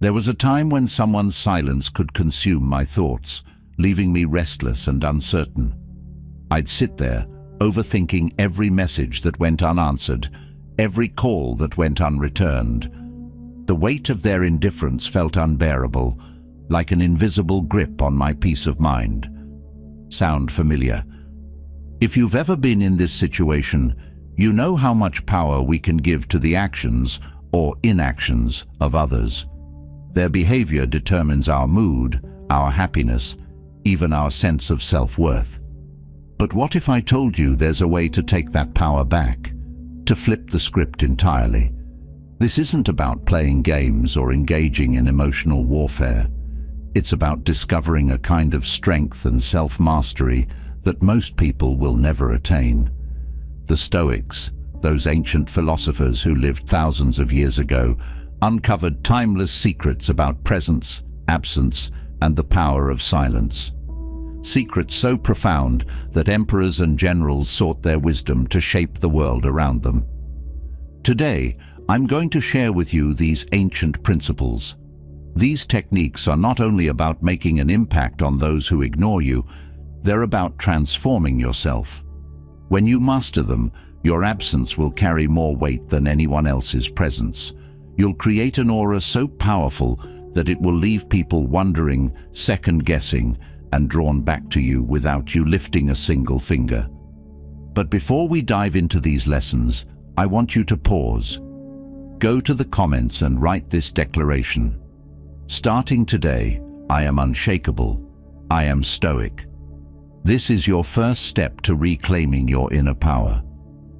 There was a time when someone's silence could consume my thoughts, leaving me restless and uncertain. I'd sit there, overthinking every message that went unanswered, every call that went unreturned. The weight of their indifference felt unbearable, like an invisible grip on my peace of mind. Sound familiar? If you've ever been in this situation, you know how much power we can give to the actions or inactions of others. Their behavior determines our mood, our happiness, even our sense of self-worth. But what if I told you there's a way to take that power back, to flip the script entirely? This isn't about playing games or engaging in emotional warfare. It's about discovering a kind of strength and self-mastery that most people will never attain. The Stoics, those ancient philosophers who lived thousands of years ago, uncovered timeless secrets about presence, absence, and the power of silence. Secrets so profound that emperors and generals sought their wisdom to shape the world around them. Today, I'm going to share with you these ancient principles. These techniques are not only about making an impact on those who ignore you, they're about transforming yourself. When you master them, your absence will carry more weight than anyone else's presence. You'll create an aura so powerful that it will leave people wondering, second-guessing, and drawn back to you without you lifting a single finger. But before we dive into these lessons, I want you to pause. Go to the comments and write this declaration. Starting today, I am unshakable. I am stoic. This is your first step to reclaiming your inner power.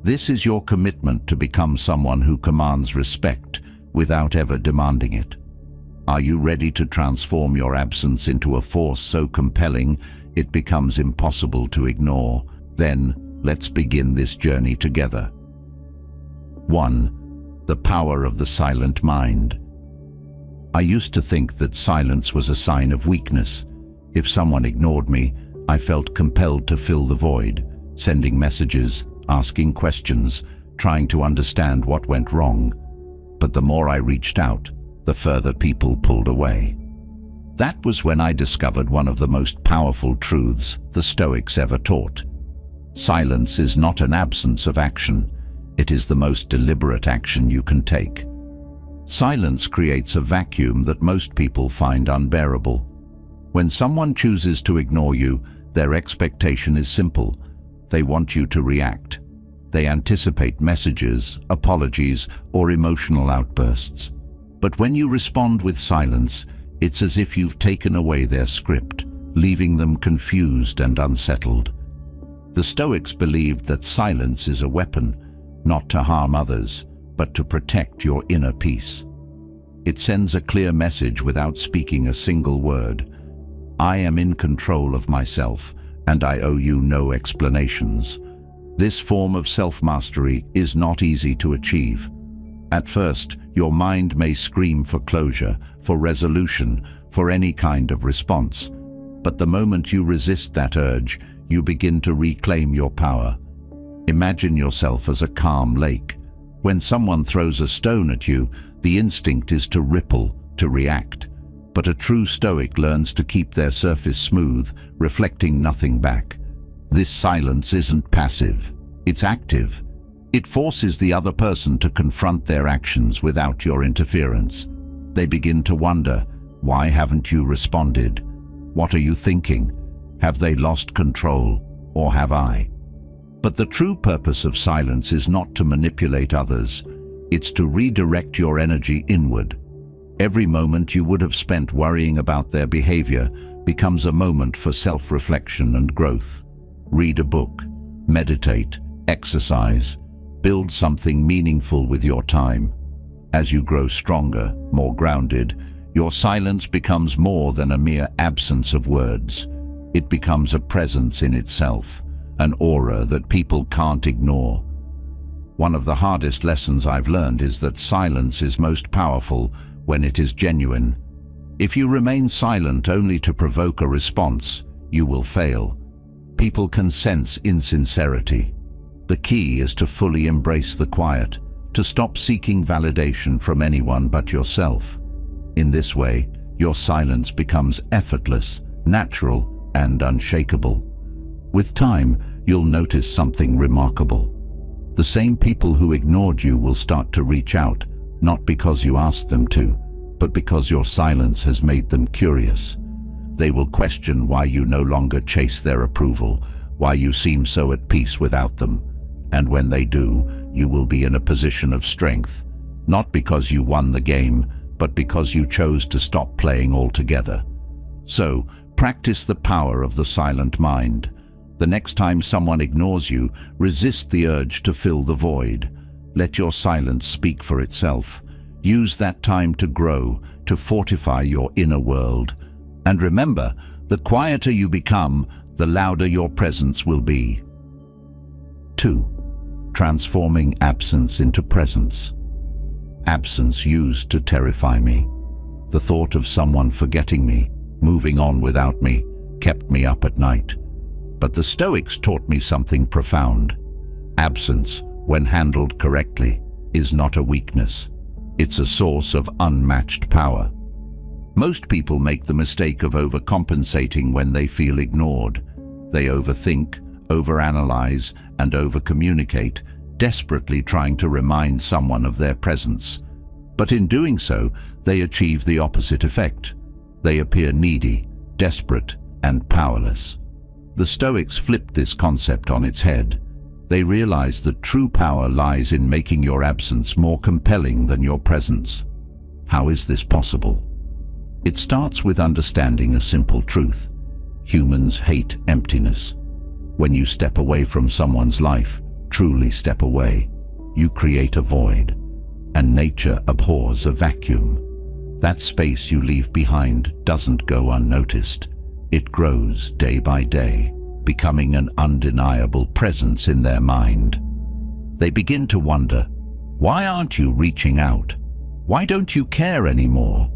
This is your commitment to become someone who commands respect without ever demanding it. Are you ready to transform your absence into a force so compelling it becomes impossible to ignore? Then, let's begin this journey together. 1. The power of the silent mind. I used to think that silence was a sign of weakness. If someone ignored me, I felt compelled to fill the void, sending messages, asking questions, trying to understand what went wrong. But the more I reached out, the further people pulled away. That was when I discovered one of the most powerful truths the Stoics ever taught. Silence is not an absence of action. It is the most deliberate action you can take. Silence creates a vacuum that most people find unbearable. When someone chooses to ignore you, their expectation is simple. They want you to react. They anticipate messages, apologies, or emotional outbursts. But when you respond with silence, it's as if you've taken away their script, leaving them confused and unsettled. The Stoics believed that silence is a weapon, not to harm others, but to protect your inner peace. It sends a clear message without speaking a single word. I am in control of myself, and I owe you no explanations. This form of self-mastery is not easy to achieve. At first, your mind may scream for closure, for resolution, for any kind of response. But the moment you resist that urge, you begin to reclaim your power. Imagine yourself as a calm lake. When someone throws a stone at you, the instinct is to ripple, to react. But a true Stoic learns to keep their surface smooth, reflecting nothing back. This silence isn't passive, it's active. It forces the other person to confront their actions without your interference. They begin to wonder, why haven't you responded? What are you thinking? Have they lost control, or have I? But the true purpose of silence is not to manipulate others. It's to redirect your energy inward. Every moment you would have spent worrying about their behavior becomes a moment for self-reflection and growth. Read a book, meditate, exercise, build something meaningful with your time. As you grow stronger, more grounded, your silence becomes more than a mere absence of words. It becomes a presence in itself, an aura that people can't ignore. One of the hardest lessons I've learned is that silence is most powerful when it is genuine. If you remain silent only to provoke a response, you will fail. People can sense insincerity. The key is to fully embrace the quiet, to stop seeking validation from anyone but yourself. In this way, your silence becomes effortless, natural, and unshakable. With time, you'll notice something remarkable. The same people who ignored you will start to reach out, not because you asked them to, but because your silence has made them curious. They will question why you no longer chase their approval, why you seem so at peace without them. And when they do, you will be in a position of strength, not because you won the game, but because you chose to stop playing altogether. So, practice the power of the silent mind. The next time someone ignores you, resist the urge to fill the void. Let your silence speak for itself. Use that time to grow, to fortify your inner world. And remember, the quieter you become, the louder your presence will be. 2. Transforming absence into presence. Absence used to terrify me. The thought of someone forgetting me, moving on without me, kept me up at night. But the Stoics taught me something profound. Absence, when handled correctly, is not a weakness. It's a source of unmatched power. Most people make the mistake of overcompensating when they feel ignored. They overthink, overanalyze, and overcommunicate, desperately trying to remind someone of their presence. But in doing so, they achieve the opposite effect. They appear needy, desperate, and powerless. The Stoics flipped this concept on its head. They realized that true power lies in making your absence more compelling than your presence. How is this possible? It starts with understanding a simple truth. Humans hate emptiness. When you step away from someone's life, truly step away, you create a void. And nature abhors a vacuum. That space you leave behind doesn't go unnoticed. It grows day by day, becoming an undeniable presence in their mind. They begin to wonder, why aren't you reaching out? Why don't you care anymore?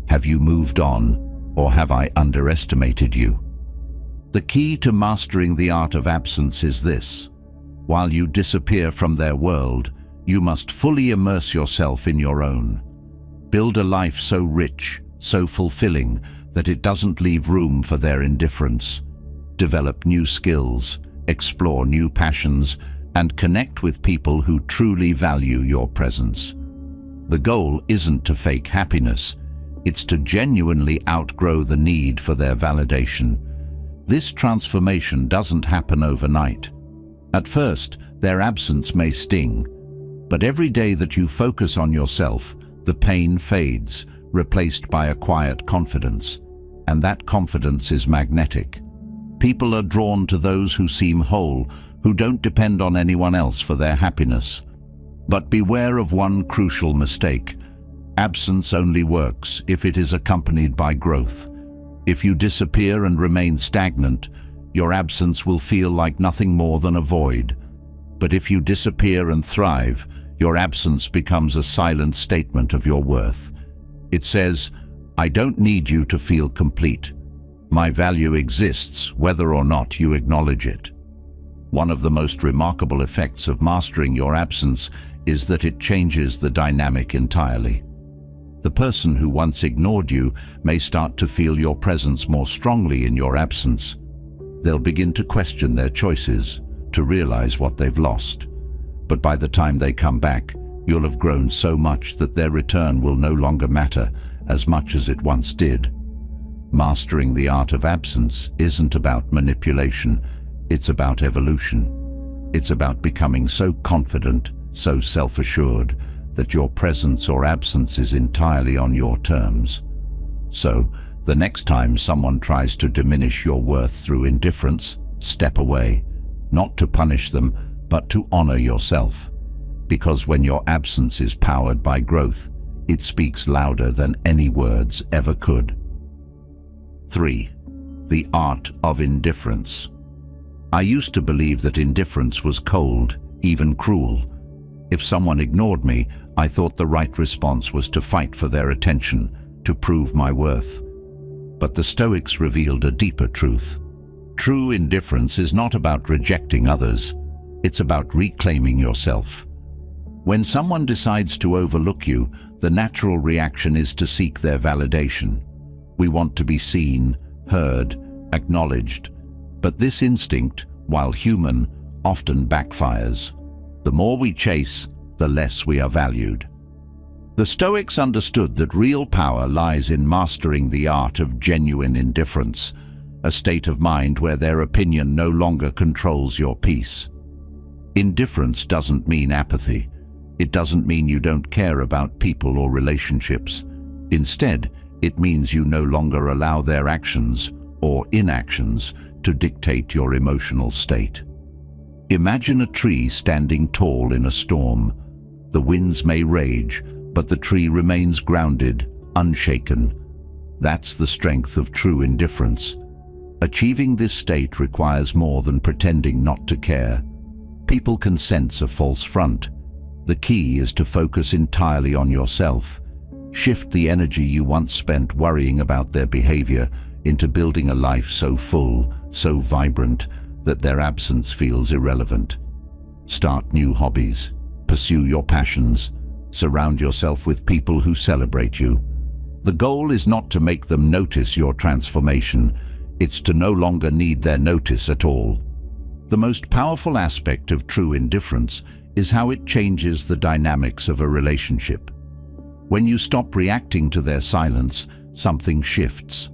Have you moved on, or have I underestimated you? The key to mastering the art of absence is this. While you disappear from their world, you must fully immerse yourself in your own. Build a life so rich, so fulfilling, that it doesn't leave room for their indifference. Develop new skills, explore new passions, and connect with people who truly value your presence. The goal isn't to fake happiness, it's to genuinely outgrow the need for their validation. This transformation doesn't happen overnight. At first, their absence may sting, but every day that you focus on yourself, the pain fades, replaced by a quiet confidence. And that confidence is magnetic. People are drawn to those who seem whole, who don't depend on anyone else for their happiness. But beware of one crucial mistake. Absence only works if it is accompanied by growth. If you disappear and remain stagnant, your absence will feel like nothing more than a void. But if you disappear and thrive, your absence becomes a silent statement of your worth. It says, I don't need you to feel complete. My value exists whether or not you acknowledge it. One of the most remarkable effects of mastering your absence is that it changes the dynamic entirely. The person who once ignored you may start to feel your presence more strongly in your absence. They'll begin to question their choices, to realize what they've lost. But by the time they come back, you'll have grown so much that their return will no longer matter as much as it once did. Mastering the art of absence isn't about manipulation, it's about evolution. It's about becoming so confident, so self-assured, that your presence or absence is entirely on your terms. So, the next time someone tries to diminish your worth through indifference, step away, not to punish them, but to honor yourself. Because when your absence is powered by growth, it speaks louder than any words ever could. 3. The art of indifference. I used to believe that indifference was cold, even cruel. If someone ignored me, I thought the right response was to fight for their attention, to prove my worth. But the Stoics revealed a deeper truth. True indifference is not about rejecting others, it's about reclaiming yourself. When someone decides to overlook you, the natural reaction is to seek their validation. We want to be seen, heard, acknowledged. But this instinct, while human, often backfires. The more we chase, the less we are valued. The Stoics understood that real power lies in mastering the art of genuine indifference, a state of mind where their opinion no longer controls your peace. Indifference doesn't mean apathy. It doesn't mean you don't care about people or relationships. Instead, it means you no longer allow their actions or inactions to dictate your emotional state. Imagine a tree standing tall in a storm. The winds may rage, but the tree remains grounded, unshaken. That's the strength of true indifference. Achieving this state requires more than pretending not to care. People can sense a false front. The key is to focus entirely on yourself. Shift the energy you once spent worrying about their behavior into building a life so full, so vibrant, that their absence feels irrelevant. Start new hobbies. Pursue your passions. Surround yourself with people who celebrate you. The goal is not to make them notice your transformation. It's to no longer need their notice at all. The most powerful aspect of true indifference is how it changes the dynamics of a relationship. When you stop reacting to their silence, something shifts.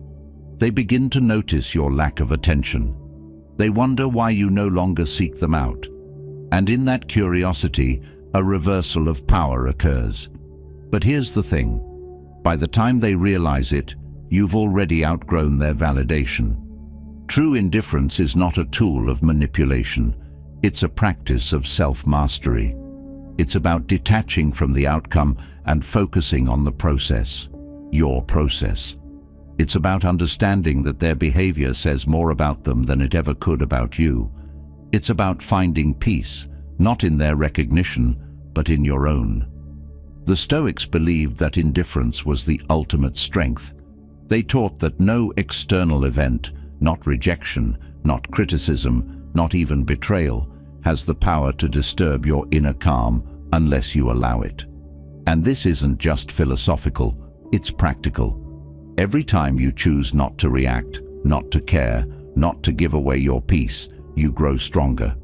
They begin to notice your lack of attention. They wonder why you no longer seek them out. And in that curiosity, a reversal of power occurs. But here's the thing. By the time they realize it, you've already outgrown their validation. True indifference is not a tool of manipulation. It's a practice of self-mastery. It's about detaching from the outcome and focusing on the process, your process. It's about understanding that their behavior says more about them than it ever could about you. It's about finding peace, not in their recognition, but in your own. The Stoics believed that indifference was the ultimate strength. They taught that no external event, not rejection, not criticism, not even betrayal, has the power to disturb your inner calm unless you allow it. And this isn't just philosophical, it's practical. Every time you choose not to react, not to care, not to give away your peace, you grow stronger.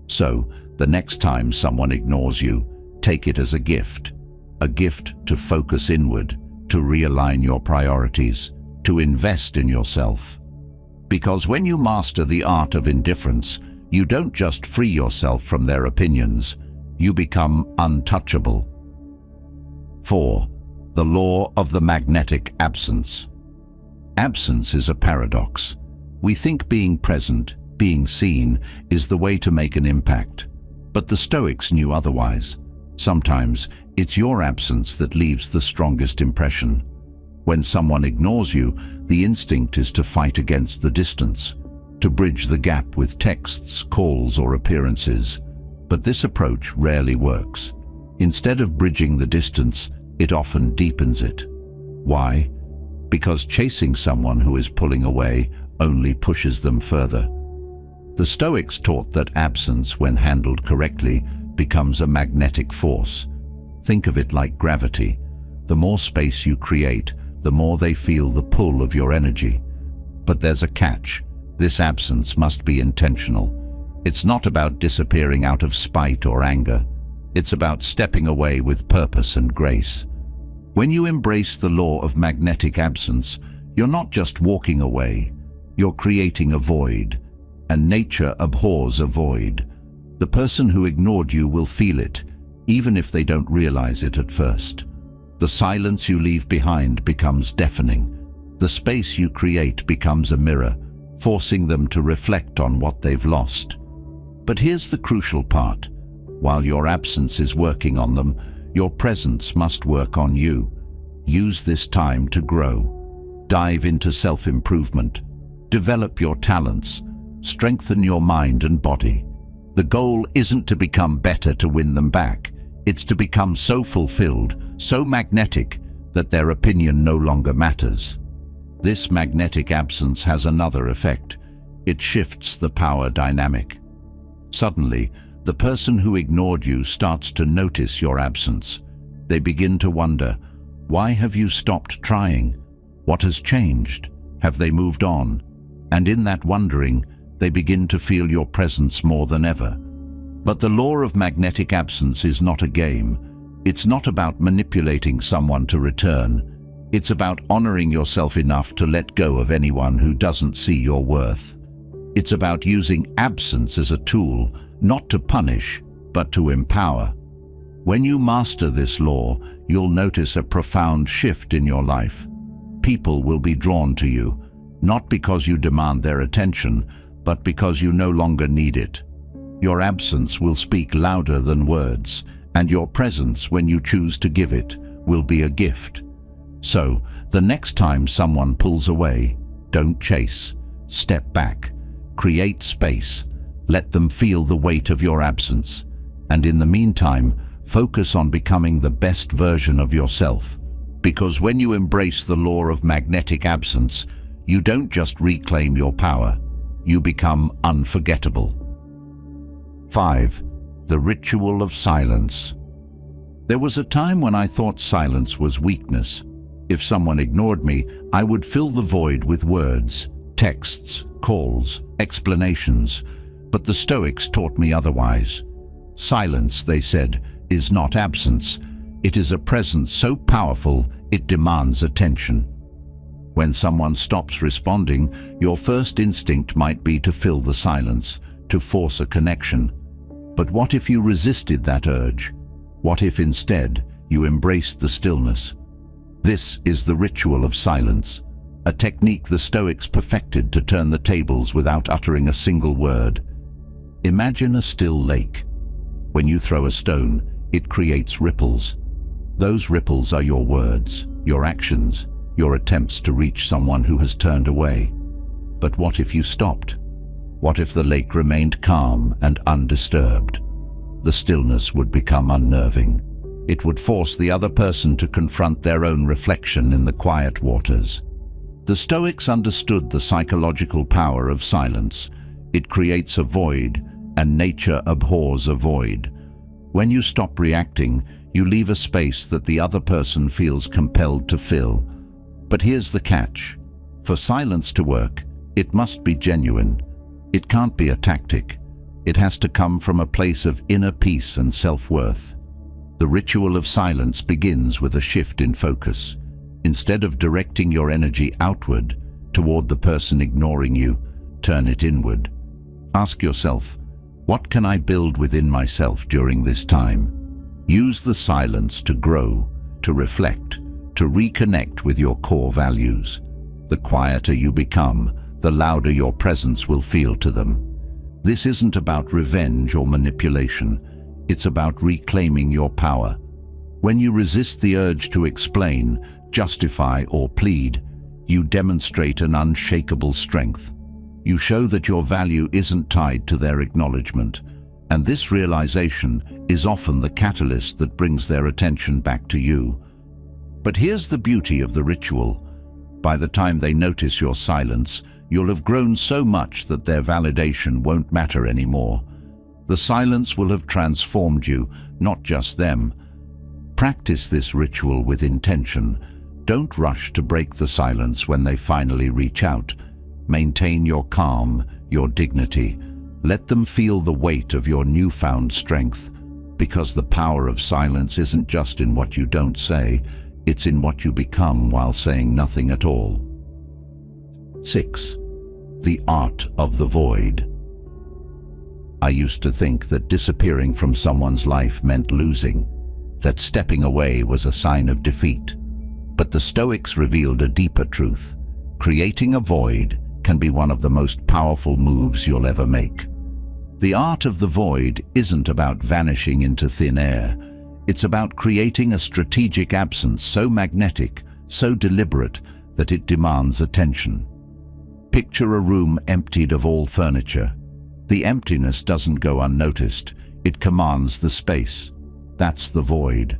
So, the next time someone ignores you, take it as a gift to focus inward, to realign your priorities, to invest in yourself. Because when you master the art of indifference, you don't just free yourself from their opinions, you become untouchable. 4. The law of the magnetic absence. Absence is a paradox. We think being present, being seen, is the way to make an impact. But the Stoics knew otherwise. Sometimes it's your absence that leaves the strongest impression. When someone ignores you, the instinct is to fight against the distance, to bridge the gap with texts, calls, or appearances. But this approach rarely works. Instead of bridging the distance, it often deepens it. Why? Because chasing someone who is pulling away only pushes them further. The Stoics taught that absence, when handled correctly, becomes a magnetic force. Think of it like gravity. The more space you create, the more they feel the pull of your energy. But there's a catch. This absence must be intentional. It's not about disappearing out of spite or anger. It's about stepping away with purpose and grace. When you embrace the law of magnetic absence, you're not just walking away, you're creating a void. And nature abhors a void. The person who ignored you will feel it, even if they don't realize it at first. The silence you leave behind becomes deafening. The space you create becomes a mirror, forcing them to reflect on what they've lost. But here's the crucial part. While your absence is working on them, your presence must work on you. Use this time to grow. Dive into self-improvement. Develop your talents. Strengthen your mind and body. The goal isn't to become better to win them back. It's to become so fulfilled, so magnetic, that their opinion no longer matters. This magnetic absence has another effect. It shifts the power dynamic. Suddenly, the person who ignored you starts to notice your absence. They begin to wonder, Why have you stopped trying? What has changed? Have they moved on? And in that wondering, they begin to feel your presence more than ever. But the law of magnetic absence is not a game. It's not about manipulating someone to return. It's about honoring yourself enough to let go of anyone who doesn't see your worth. It's about using absence as a tool, not to punish, but to empower. When you master this law, you'll notice a profound shift in your life. People will be drawn to you, not because you demand their attention, but because you no longer need it. Your absence will speak louder than words, and your presence, when you choose to give it, will be a gift. So, the next time someone pulls away, don't chase. Step back. Create space. Let them feel the weight of your absence. And in the meantime, focus on becoming the best version of yourself. Because when you embrace the law of magnetic absence, you don't just reclaim your power, you become unforgettable. 5. The ritual of silence. There was a time when I thought silence was weakness. If someone ignored me, I would fill the void with words, texts, calls, explanations. But the Stoics taught me otherwise. Silence, they said, is not absence. It is a presence so powerful it demands attention. When someone stops responding, your first instinct might be to fill the silence, to force a connection. But what if you resisted that urge? What if instead you embraced the stillness? This is the ritual of silence, a technique the Stoics perfected to turn the tables without uttering a single word. Imagine a still lake. When you throw a stone, it creates ripples. Those ripples are your words, your actions, your attempts to reach someone who has turned away. But what if you stopped? What if the lake remained calm and undisturbed? The stillness would become unnerving. It would force the other person to confront their own reflection in the quiet waters. The Stoics understood the psychological power of silence. It creates a void, and nature abhors a void. When you stop reacting, you leave a space that the other person feels compelled to fill. But here's the catch. For silence to work, it must be genuine. It can't be a tactic. It has to come from a place of inner peace and self-worth. The ritual of silence begins with a shift in focus. Instead of directing your energy outward, toward the person ignoring you, turn it inward. Ask yourself, what can I build within myself during this time? Use the silence to grow, to reflect, to reconnect with your core values. The quieter you become, the louder your presence will feel to them. This isn't about revenge or manipulation. It's about reclaiming your power. When you resist the urge to explain, justify, or plead, you demonstrate an unshakable strength. You show that your value isn't tied to their acknowledgement, and this realization is often the catalyst that brings their attention back to you. But here's the beauty of the ritual. By the time they notice your silence, you'll have grown so much that their validation won't matter anymore. The silence will have transformed you, not just them. Practice this ritual with intention. Don't rush to break the silence when they finally reach out. Maintain your calm, your dignity. Let them feel the weight of your newfound strength, because the power of silence isn't just in what you don't say, it's in what you become while saying nothing at all. 6. The art of the void. I used to think that disappearing from someone's life meant losing, that stepping away was a sign of defeat. But the Stoics revealed a deeper truth. Creating a void can be one of the most powerful moves you'll ever make. The art of the void isn't about vanishing into thin air. It's about creating a strategic absence so magnetic, so deliberate, that it demands attention. Picture a room emptied of all furniture. The emptiness doesn't go unnoticed. It commands the space. That's the void.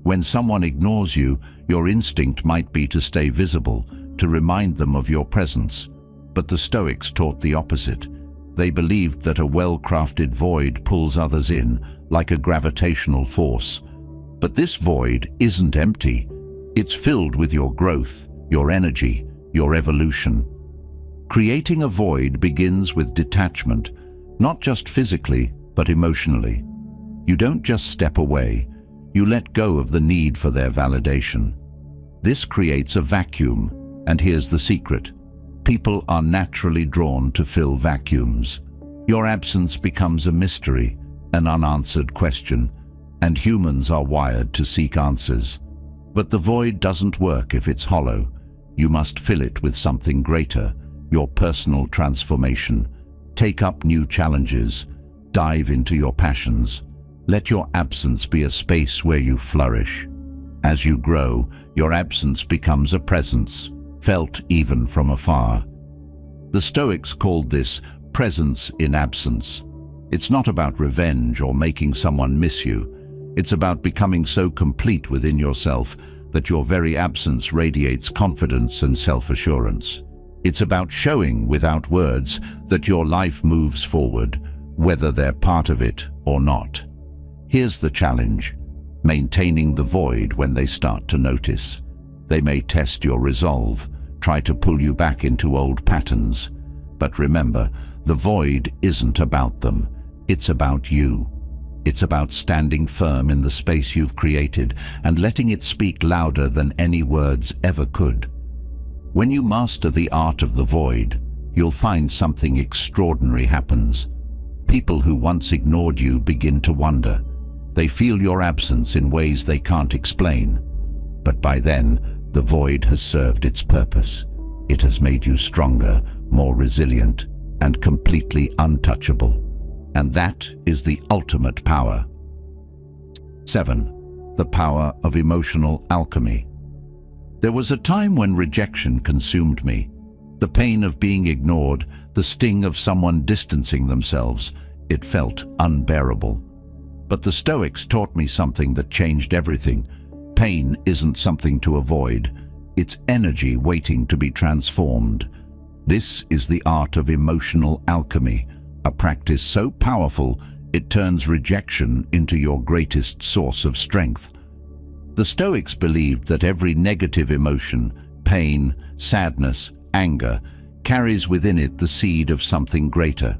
When someone ignores you, your instinct might be to stay visible, to remind them of your presence. But the Stoics taught the opposite. They believed that a well-crafted void pulls others in, like a gravitational force. But this void isn't empty. It's filled with your growth, your energy, your evolution. Creating a void begins with detachment, not just physically, but emotionally. You don't just step away, you let go of the need for their validation. This creates a vacuum, and here's the secret. People are naturally drawn to fill vacuums. Your absence becomes a mystery, an unanswered question, and humans are wired to seek answers. But the void doesn't work if it's hollow. You must fill it with something greater, your personal transformation. Take up new challenges, dive into your passions. Let your absence be a space where you flourish. As you grow, your absence becomes a presence, felt even from afar. The Stoics called this presence in absence. It's not about revenge or making someone miss you. It's about becoming so complete within yourself that your very absence radiates confidence and self-assurance. It's about showing without words that your life moves forward, whether they're part of it or not. Here's the challenge: maintaining the void when they start to notice. They may test your resolve, try to pull you back into old patterns. But remember, the void isn't about them. It's about you. It's about standing firm in the space you've created and letting it speak louder than any words ever could. When you master the art of the void, you'll find something extraordinary happens. People who once ignored you begin to wonder. They feel your absence in ways they can't explain. But by then, the void has served its purpose. It has made you stronger, more resilient, and completely untouchable. And that is the ultimate power. 7. The power of emotional alchemy. There was a time when rejection consumed me. The pain of being ignored, the sting of someone distancing themselves, it felt unbearable. But the Stoics taught me something that changed everything. Pain isn't something to avoid. It's energy waiting to be transformed. This is the art of emotional alchemy, a practice so powerful it turns rejection into your greatest source of strength. The Stoics believed that every negative emotion, pain, sadness, anger, carries within it the seed of something greater.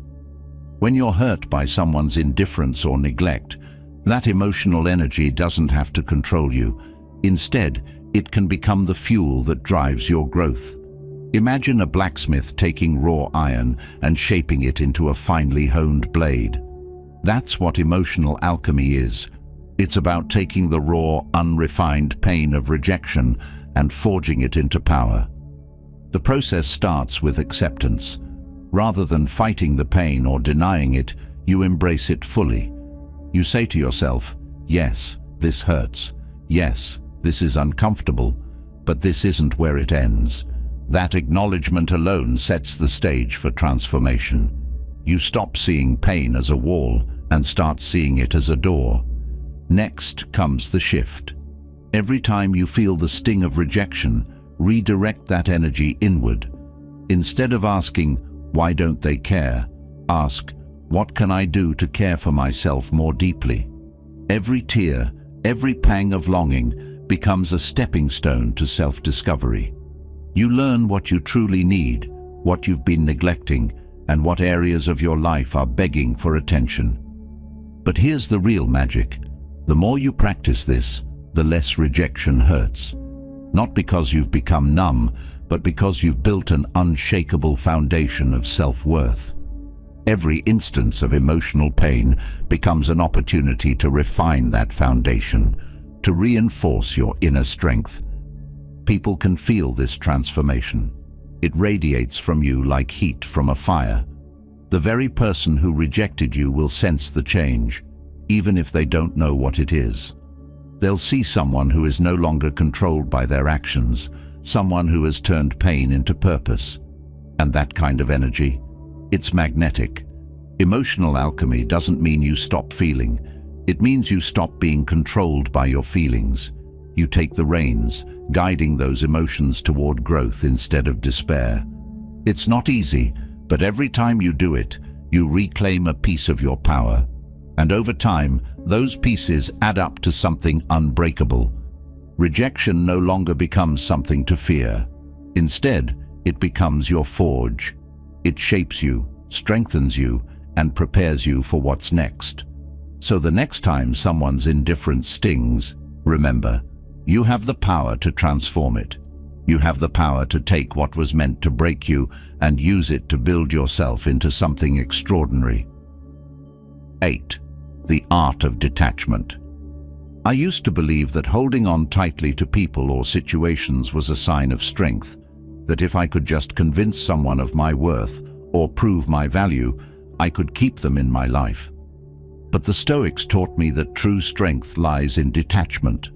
When you're hurt by someone's indifference or neglect, that emotional energy doesn't have to control you. Instead, it can become the fuel that drives your growth. Imagine a blacksmith taking raw iron and shaping it into a finely honed blade. That's what emotional alchemy is. It's about taking the raw, unrefined pain of rejection and forging it into power. The process starts with acceptance. Rather than fighting the pain or denying it, you embrace it fully. You say to yourself, yes, this hurts. Yes, this is uncomfortable, but this isn't where it ends. That acknowledgement alone sets the stage for transformation. You stop seeing pain as a wall and start seeing it as a door. Next comes the shift. Every time you feel the sting of rejection, redirect that energy inward. Instead of asking, why don't they care? Ask, what can I do to care for myself more deeply? Every tear, every pang of longing becomes a stepping stone to self-discovery. You learn what you truly need, what you've been neglecting, and what areas of your life are begging for attention. But here's the real magic. The more you practice this, the less rejection hurts. Not because you've become numb, but because you've built an unshakable foundation of self-worth. Every instance of emotional pain becomes an opportunity to refine that foundation, to reinforce your inner strength. People can feel this transformation. It radiates from you like heat from a fire. The very person who rejected you will sense the change, even if they don't know what it is. They'll see someone who is no longer controlled by their actions, someone who has turned pain into purpose. And that kind of energy, it's magnetic. Emotional alchemy doesn't mean you stop feeling. It means you stop being controlled by your feelings. You take the reins, guiding those emotions toward growth instead of despair. It's not easy, but every time you do it, you reclaim a piece of your power. And over time, those pieces add up to something unbreakable. Rejection no longer becomes something to fear. Instead, it becomes your forge. It shapes you, strengthens you, and prepares you for what's next. So the next time someone's indifference stings, remember, you have the power to transform it. You have the power to take what was meant to break you and use it to build yourself into something extraordinary. 8. The art of detachment. I used to believe that holding on tightly to people or situations was a sign of strength, that if I could just convince someone of my worth or prove my value, I could keep them in my life. But the Stoics taught me that true strength lies in detachment,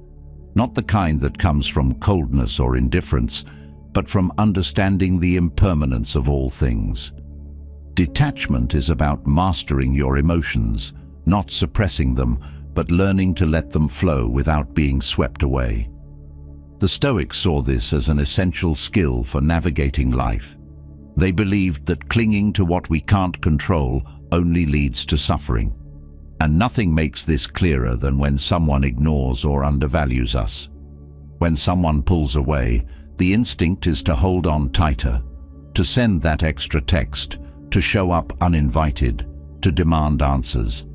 not the kind that comes from coldness or indifference, but from understanding the impermanence of all things. Detachment is about mastering your emotions, not suppressing them, but learning to let them flow without being swept away. The Stoics saw this as an essential skill for navigating life. They believed that clinging to what we can't control only leads to suffering. And nothing makes this clearer than when someone ignores or undervalues us. When someone pulls away, the instinct is to hold on tighter, to send that extra text, to show up uninvited, to demand answers.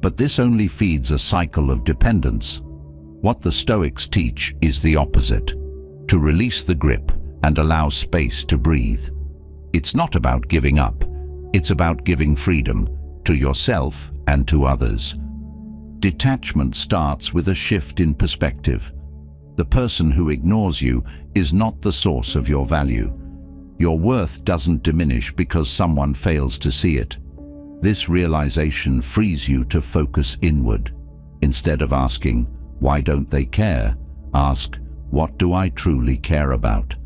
But this only feeds a cycle of dependence. What the Stoics teach is the opposite: to release the grip and allow space to breathe. It's not about giving up, it's about giving freedom to yourself and to others. Detachment starts with a shift in perspective. The person who ignores you is not the source of your value. Your worth doesn't diminish because someone fails to see it. This realization frees you to focus inward. Instead of asking, "Why don't they care?" ask, "What do I truly care about?"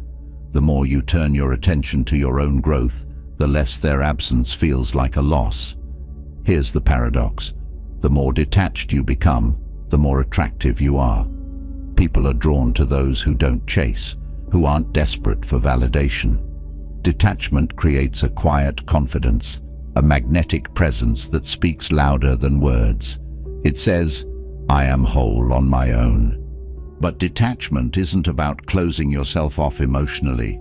The more you turn your attention to your own growth, the less their absence feels like a loss. Here's the paradox. The more detached you become, the more attractive you are. People are drawn to those who don't chase, who aren't desperate for validation. Detachment creates a quiet confidence, a magnetic presence that speaks louder than words. It says, "I am whole on my own." But detachment isn't about closing yourself off emotionally.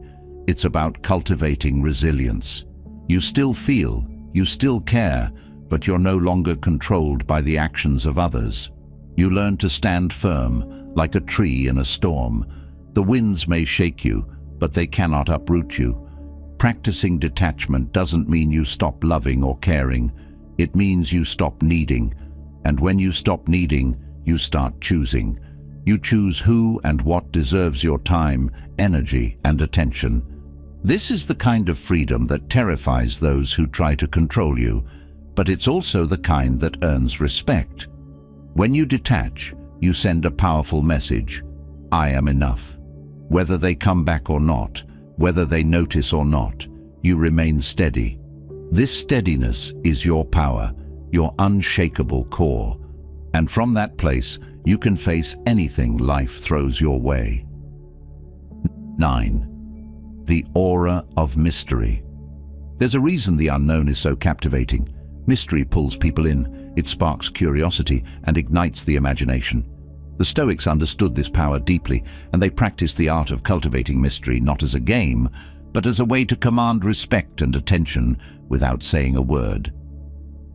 It's about cultivating resilience. You still feel, you still care, but you're no longer controlled by the actions of others. You learn to stand firm, like a tree in a storm. The winds may shake you, but they cannot uproot you. Practicing detachment doesn't mean you stop loving or caring. It means you stop needing. And when you stop needing, you start choosing. You choose who and what deserves your time, energy, and attention. This is the kind of freedom that terrifies those who try to control you, but it's also the kind that earns respect. When you detach, you send a powerful message: I am enough. Whether they come back or not, whether they notice or not, you remain steady. This steadiness is your power, your unshakable core. And from that place, you can face anything life throws your way. 9. The aura of mystery. There's a reason the unknown is so captivating. Mystery pulls people in, it sparks curiosity and ignites the imagination. The Stoics understood this power deeply, and they practiced the art of cultivating mystery not as a game, but as a way to command respect and attention without saying a word.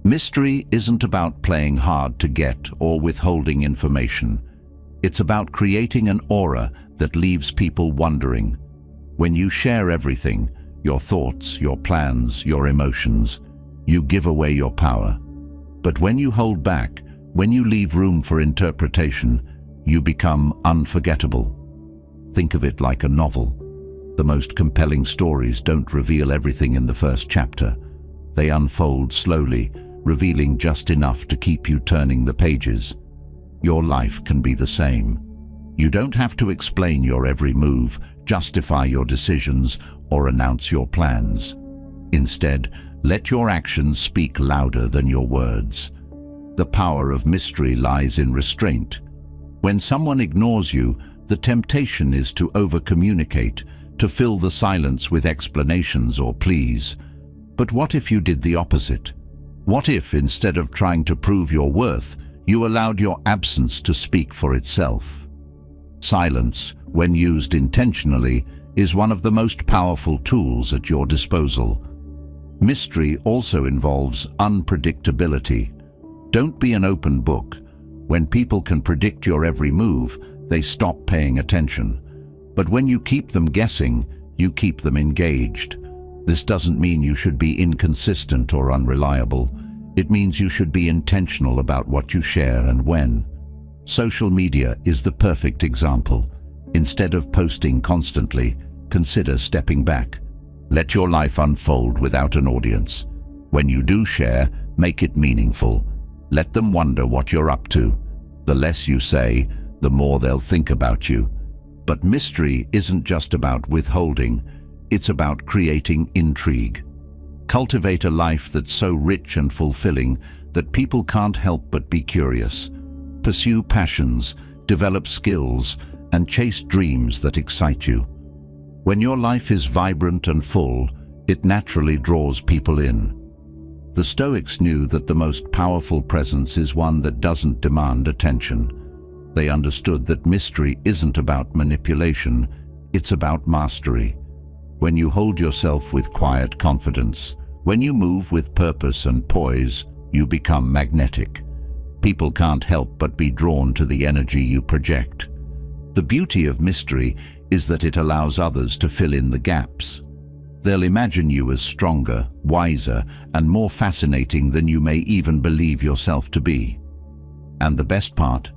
Mystery isn't about playing hard to get or withholding information. It's about creating an aura that leaves people wondering. When you share everything, your thoughts, your plans, your emotions, you give away your power. But when you hold back, when you leave room for interpretation, you become unforgettable. Think of it like a novel. The most compelling stories don't reveal everything in the first chapter. They unfold slowly, revealing just enough to keep you turning the pages. Your life can be the same. You don't have to explain your every move, justify your decisions, or announce your plans. Instead, let your actions speak louder than your words. The power of mystery lies in restraint. When someone ignores you, the temptation is to over-communicate, to fill the silence with explanations or pleas. But what if you did the opposite? What if, instead of trying to prove your worth, you allowed your absence to speak for itself? Silence, when used intentionally, is one of the most powerful tools at your disposal. Mystery also involves unpredictability. Don't be an open book. When people can predict your every move, they stop paying attention. But when you keep them guessing, you keep them engaged. This doesn't mean you should be inconsistent or unreliable. It means you should be intentional about what you share and when. Social media is the perfect example. Instead of posting constantly, consider stepping back. Let your life unfold without an audience. When you do share, make it meaningful. Let them wonder what you're up to. The less you say, the more they'll think about you. But mystery isn't just about withholding, it's about creating intrigue. Cultivate a life that's so rich and fulfilling that people can't help but be curious. Pursue passions, develop skills, and chase dreams that excite you. When your life is vibrant and full, it naturally draws people in. The Stoics knew that the most powerful presence is one that doesn't demand attention. They understood that mystery isn't about manipulation, it's about mastery. When you hold yourself with quiet confidence, when you move with purpose and poise, you become magnetic. People can't help but be drawn to the energy you project. The beauty of mystery is that it allows others to fill in the gaps. They'll imagine you as stronger, wiser, and more fascinating than you may even believe yourself to be. And the best part?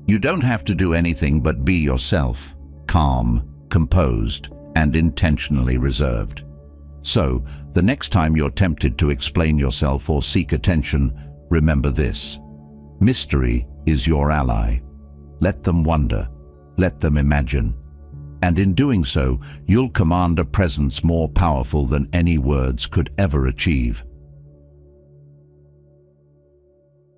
You don't have to do anything but be yourself, calm, composed, and intentionally reserved. So, the next time you're tempted to explain yourself or seek attention, remember this. Mystery is your ally. Let them wonder. Let them imagine. And in doing so, you'll command a presence more powerful than any words could ever achieve.